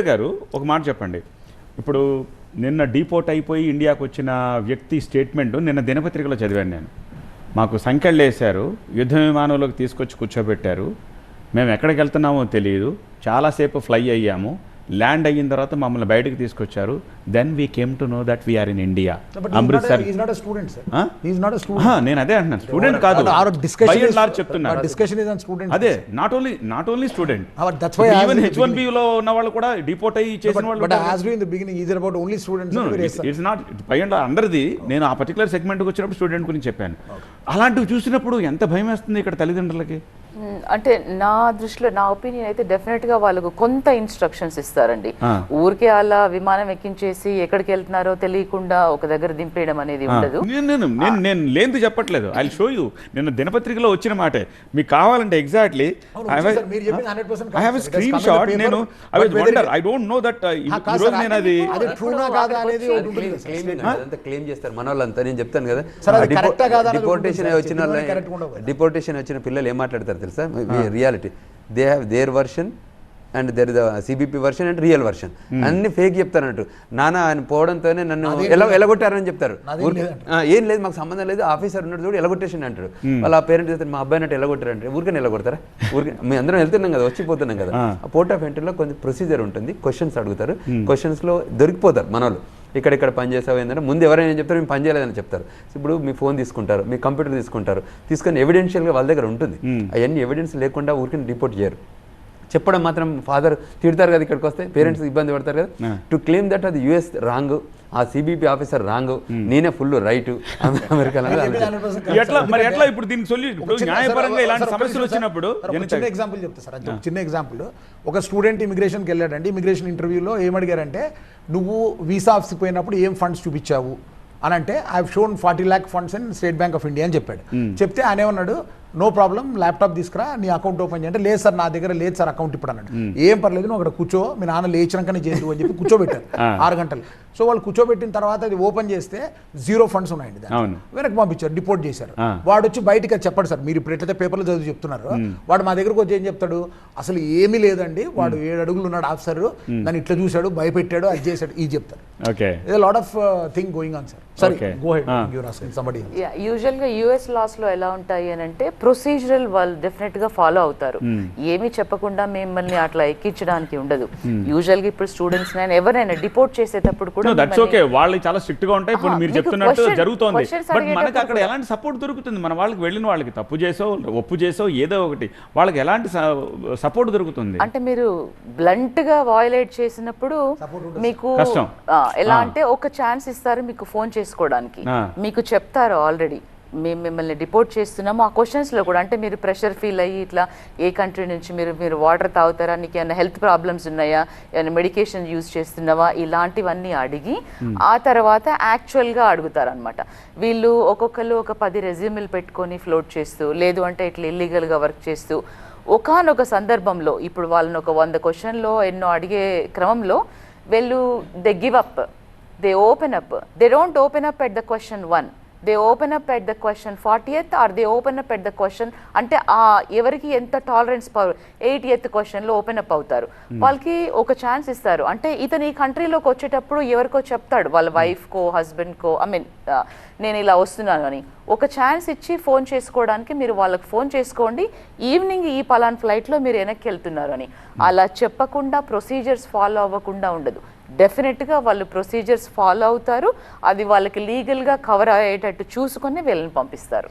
గారు ఒక మాట చెప్పండి. ఇప్పుడు నిన్న డీపోర్ట్ అయిపోయి ఇండియాకు వచ్చిన వ్యక్తి స్టేట్మెంట్ నిన్న దినపత్రికలో చదివాను నేను. మాకు సంఖ్యలు వేశారు, యుద్ధ విమానంలోకి తీసుకొచ్చి కూర్చోబెట్టారు, మేము ఎక్కడికి వెళ్తున్నామో తెలియదు, చాలాసేపు ఫ్లై అయ్యాము, ల్యాండ్ అయిన తర్వాత మమ్మల్ని బయటకు తీసుకొచ్చారు, then we came to know that we are in India. Amritsar. నేను అదే అంటున్నాను, స్టూడెంట్ కాదు, చెప్తున్నాను. అదే not only student, even H1B లో ఉన్న వాళ్ళు కూడా డిపోర్ట్ అయ్యి చేసిన వాళ్ళు. ఇట్స్ నాట్ అందరిది. నేను ఆ పర్టికులర్ సెగ్మెంట్కి వచ్చినప్పుడు స్టూడెంట్ గురించి చెప్పాను. అలాంటివి చూసినప్పుడు ఎంత భయం వేస్తుంది ఇక్కడ తల్లిదండ్రులకి. అంటే నా దృష్టిలో, నా ఒపీనియన్ అయితే డెఫినెట్గా వాళ్ళకు కొంత ఇన్స్ట్రక్షన్స్ ఇస్తారండి. ఊరికే అలా విమానం ఎక్కించేసి ఎక్కడికి వెళ్తున్నారో తెలియకుండా ఒక దగ్గర దింపేయడం అనేది ఉండదు. నేను లేదు చెప్పట్లేదు, ఐ షో యూ. నిన్న దినపత్రికలో వచ్చిన మాటే మీకు కావాలంటే exactly I have screen shot. నేను ఐ డోంట్ నో దట్ నేను అది క్లెయిమ్ చేస్తారు మన వాళ్ళంతా. నేను చెప్తాను కదా, డిపోర్టేషన్ వచ్చిన పిల్లలు ఏం మాట్లాడతారు తెలుసా? Reality, they have their version and there is CBP version and real version. అన్ని ఫేక్ చెప్తారంటూ. నాన్న ఆయన పోవడంతోనే నన్ను ఎలగొట్టారని చెప్తారు. ఏం లేదు, మాకు సంబంధం లేదు, ఆఫీసర్ ఉన్నాడు చూడు ఎలగొట్టేషన్ అంటారు. వాళ్ళ ఆ పేరెంట్ చెప్తారు, మా అబ్బాయి అంటే ఎలగొట్టారంటే ఊరికనే ఎలగొడతారా? ఊరికే మేము అందరం వెళ్తున్నాం కదా, వచ్చిపోతున్నాం కదా. ఆ పోర్ట్ ఆఫ్ ఎంట్రీలో కొంచెం ప్రొసీజర్ ఉంటుంది, క్వశ్చన్స్ అడుగుతారు, క్వశ్చన్స్లో దొరికిపోతారు మన వాళ్ళు. ఇక్కడ పని చేసావు ఏంటంటే ముందు ఎవరైనా చెప్తారు మేము పని చేయలేదని చెప్తారు. ఇప్పుడు మీ ఫోన్ తీసుకుంటారు, మీ కంప్యూటర్ తీసుకుంటారు, తీసుకొని ఎవిడెన్షియల్గా వాళ్ళ దగ్గర ఉంటుంది. అవన్నీ ఎవిడెన్స్ లేకుండా ఊరికి డిపోర్ట్ చేయరు. చెప్పడం మాత్రం ఫాదర్ తిడతారు కదా, ఇక్కడికి వస్తే పేరెంట్స్ ఇబ్బంది పడతారు కదా. టు క్లెయిమ్ దట్ అది యుఎస్ రాంగ్, ఆ సిబిపి ఆఫీసర్ రాంగ్, నేనే ఫుల్ రైట్ అమెరికా. ఇప్పుడు దీనికి సొల్యూషన్ న్యాయపరంగా ఇలాంటి సమస్యలు వచ్చినప్పుడు చిన్న ఎగ్జాంపుల్ చెప్తా సార్. చిన్న ఎగ్జాంపుల్, ఒక స్టూడెంట్ ఇమిగ్రేషన్కి వెళ్ళాడండి. ఇమిగ్రేషన్ ఇంటర్వ్యూలో ఏమడిగారంటే, నువ్వు వీసా ఆఫీస్కి పోయినప్పుడు ఏం ఫండ్స్ చూపించావు అని అంటే, I have shown 40 lakh funds in state bank of India అని చెప్పాడు. చెప్తే ఆయన ఏమన్నాడు, నో ప్రాబ్లం, ల్యాప్టాప్ తీసుకురా, నీ అకౌంట్ ఓపెన్ చేయంటే, లేదు సార్ నా దగ్గర లేదు సార్ అకౌంట్ ఇప్పుడు అన్నాడు. ఏం పర్లేదు, నువ్వు అక్కడ కూర్చో, మీ నాన్న లేచినాకనే చేయదు అని చెప్పి కూర్చోబెట్టారు 6 గంటలు. సో వాళ్ళు కూర్చోబెట్టిన తర్వాత అది ఓపెన్ చేస్తే 0 ఫండ్స్ ఉన్నాయండి. వెనక్కి పంపించారు, డిపోర్ట్ చేశారు. వాడు వచ్చి బయటకి చెప్పాడు, సార్ మీరు ఇప్పుడు ఎట్లయితే పేపర్లో చదివి చెప్తున్నారు, వాడు మా దగ్గరకు వచ్చి ఏం చెప్తాడు, అసలు ఏమీ లేదండి, వాడు 7 అడుగులు ఉన్నాడు ఆఫీసర్, నన్ను ఇట్లా చూశాడు, భయపెట్టాడు, అది చేశాడు, ఇది చెప్తారు. Lot of thing going on sir. Usual గా యుఎస్ లాస్ లో ఎలా ఉంటాయి అని అంటే, ప్రొసీజరల్ వాళ్ళు డెఫినెట్ గా ఫాలో అవుతారు. ఏమీ చెప్పకుండా మిమ్మల్ని అట్లా ఎక్కించడానికి ఉండదు. యూజువల్ గా ఇప్పుడు స్టూడెంట్స్ ఎవరైనా డిపోర్ట్ చేసేటప్పుడు కూడా వాళ్ళు చాలా స్ట్రిక్ట్ గా ఉంటాయి. ఇప్పుడు మీరు చెప్తున్నట్టు జరుగుతోంది, బట్ మనకి అక్కడ ఎలాంటి సపోర్ట్ దొరుకుతుంది? మన వాళ్ళకి వెళ్ళిన వాళ్ళకి తప్పు చేసో ఒప్పు చేసో ఏదో ఒకటి వాళ్ళకి ఎలాంటి సపోర్ట్ దొరుకుతుంది? అంటే మీరు బ్లంట్ గా వయలేట్ చేసినప్పుడు మీకు ఎలా అంటే ఒక ఛాన్స్ ఇస్తారు మీకు ఫోన్ చేసుకోవడానికి, మీకు చెప్తారు ఆల్రెడీ మేము మిమ్మల్ని డిపోర్ట్ చేస్తున్నాము. ఆ క్వశ్చన్స్లో కూడా అంటే మీరు ప్రెషర్ ఫీల్ అయ్యి ఇట్లా ఏ కంట్రీ నుంచి మీరు వాటర్ తాగుతారా, నీకు ఏమైనా హెల్త్ ప్రాబ్లమ్స్ ఉన్నాయా, ఏమైనా మెడికేషన్ యూజ్ చేస్తున్నావా, ఇలాంటివన్నీ అడిగి ఆ తర్వాత యాక్చువల్గా అడుగుతారనమాట. వీళ్ళు ఒక్కొక్కరు ఒక 10 రెజ్యూమ్లు పెట్టుకొని ఫ్లోట్ చేస్తూ, లేదు అంటే ఇట్లా ఇల్లీగల్గా వర్క్ చేస్తూ, ఒకానొక సందర్భంలో ఇప్పుడు వాళ్ళని ఒక 100 క్వశ్చన్లో ఎన్నో అడిగే క్రమంలో వీళ్ళు they give up, they open up, they don't open up at the question 1, they open up at the question 40th or they open up at the question అంటే ఎవరికి ఎంత టాలరెన్స్ పవర్ 80th క్వశ్చన్లో ఓపెన్ అప్ అవుతారు. వాళ్ళకి ఒక chance ఇస్తారు. అంటే ఇతను ఈ కంట్రీలోకి వచ్చేటప్పుడు ఎవరికో చెప్తాడు, వాళ్ళ వైఫ్కో హస్బెండ్కో, నేను ఇలా వస్తున్నాను అని ఒక ఛాన్స్ ఇచ్చి ఫోన్ చేసుకోవడానికి మీరు వాళ్ళకి ఫోన్ చేసుకోండి, ఈవినింగ్ ఈ పలాన్ ఫ్లైట్లో మీరు వెనక్కి వెళ్తున్నారు అని. అలా చెప్పకుండా ప్రొసీజర్స్ ఫాలో అవ్వకుండా ఉండదు. డెఫినెట్గా వాళ్ళు ప్రొసీజర్స్ ఫాలో అవుతారు, అది వాళ్ళకి లీగల్గా కవర్ అయ్యేటట్టు చూసుకొని వీళ్ళని పంపిస్తారు.